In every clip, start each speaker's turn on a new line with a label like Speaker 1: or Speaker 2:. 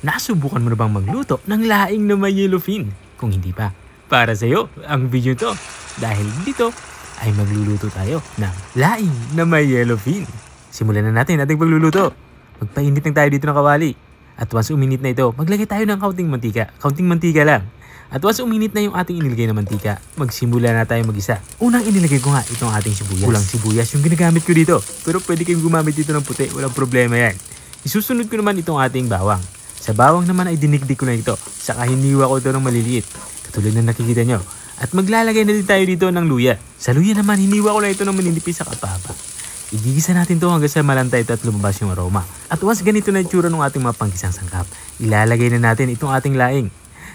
Speaker 1: Nasubukan mo na bang magluto ng laing na may yellowfin? Kung hindi pa, para sa'yo ang video to. Dahil dito ay magluluto tayo ng laing na may yellowfin. Simulan na natin ating pagluluto. Magpainit lang tayo dito ng kawali. At once uminit na ito, maglagay tayo ng kaunting mantika. Kaunting mantika lang. At once uminit na yung ating inilagay na mantika, magsimula na tayo mag-isa. Unang inilagay ko nga itong ating sibuyas. Pulang sibuyas yung ginagamit ko dito. Pero pwede kayong gumamit dito ng puti. Walang problema yan. Isusunod ko naman itong ating bawang. Sa bawang naman ay dinigdig ko na ito. Saka hiniwa ko ito ng maliliit. Katulad na nakikita nyo. At maglalagay na din tayo dito ng luya. Sa luya naman, hiniwa ko na ito ng maninipis sa kapaba. Igigisa natin ito hanggang sa malantay ito at lumabas yung aroma. At once ganito na itsura ng ating mga panggisang sangkap, ilalagay na natin itong ating laing.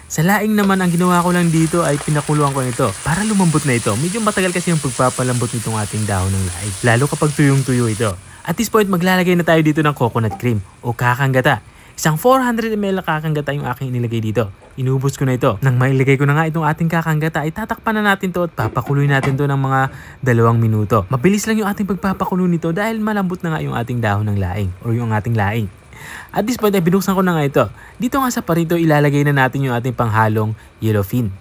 Speaker 1: Sa laing naman, ang ginawa ko lang dito ay pinakuluan ko nito para lumambot na ito. Medyo matagal kasi yung pagpapalambot nitong ating dahon ng laing, lalo kapag tuyong-tuyo ito. At this point, maglalagay na tayo dito ng coconut cream o kakanggata. Isang 400 ml na kakanggata yung aking inilagay dito. Inubos ko na ito. Nang mailagay ko na nga itong ating kakanggata, ay tatakpan na natin to at papakuloy natin to ng mga 2 minuto. Mabilis lang yung ating pagpapakulo nito dahil malambot na nga yung ating dahon ng laing o yung ating laing. At this point ay binuksan ko na nga ito. Dito nga sa parito ilalagay na natin yung ating panghalong yellowfin.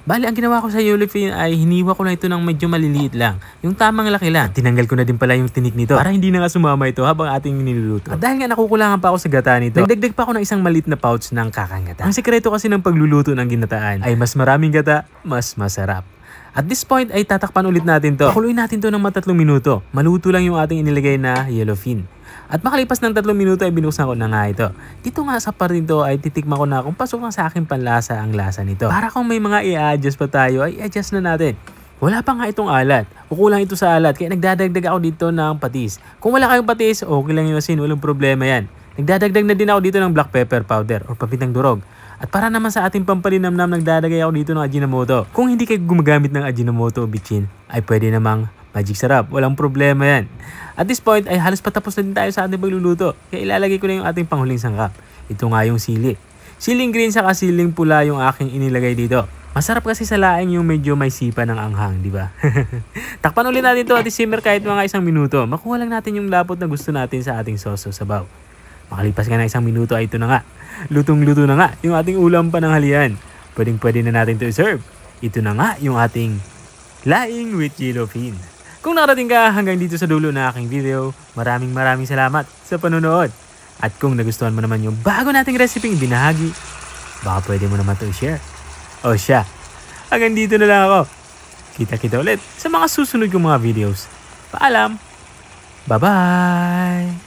Speaker 1: Bali, ang ginawa ko sa yellowfin ay hiniwa ko na ito ng medyo maliliit lang. Yung tamang laki lang. Tinanggal ko na din pala yung tinik nito para hindi na nga sumama ito habang ating niluluto. At dahil nga nakukulangan pa ako sa gata nito, nagdagdag pa ako ng isang maliit na pouch ng kakangata. Ang sekreto kasi ng pagluluto ng ginataan ay mas maraming gata, mas masarap. At this point ay tatakpan ulit natin to. Pakuluin natin to ng mga 3 minuto. Maluto lang yung ating inilagay na yellowfin. At makalipas ng 3 minuto ay binuksan ko na nga ito. Dito nga sa parito ay titikman ko na kung pasok na sa aking panlasa ang lasa nito. Para kung may mga i-adjust pa tayo ay i-adjust na natin. Wala pa nga itong alat. Kukulang ito sa alat kaya nagdadagdag ako dito ng patis. Kung wala kayong patis, okay lang yung asin. Walang problema yan. Nagdadagdag na din ako dito ng black pepper powder o pamitang durog. At para naman sa ating pampalinamnam, nagdadagay ako dito ng Ajinomoto. Kung hindi kayo gumagamit ng Ajinomoto o bitchin, ay pwede namang magic sarap. Walang problema yan. At this point ay halos patapos na din tayo sa ating pagluluto. Kaya ilalagay ko na yung ating panghuling sangkap. Ito nga yung sili. Siling green saka siling pula yung aking inilagay dito. Masarap kasi sa laing yung medyo may sipa ng anghang, di ba? Takpan ulit natin ito at isimmer kahit mga 1 minuto. Makuha lang natin yung lapot na gusto natin sa ating sauce o sabaw. Makalipas nga na 1 minuto ay ito na nga. Lutong-luto na nga yung ating ulam pananghalian. Pwedeng-pwede na natin ito i-serve. Ito na nga yung ating laing with yellowfin. Kung nakarating ka hanggang dito sa dulo na aking video, maraming salamat sa panonood. At kung nagustuhan mo naman yung bago nating recipe binahagi, baka pwede mo naman ito i-share. O siya, hanggang dito na lang ako. Kita-kita ulit sa mga susunod kong mga videos. Paalam! Bye-bye!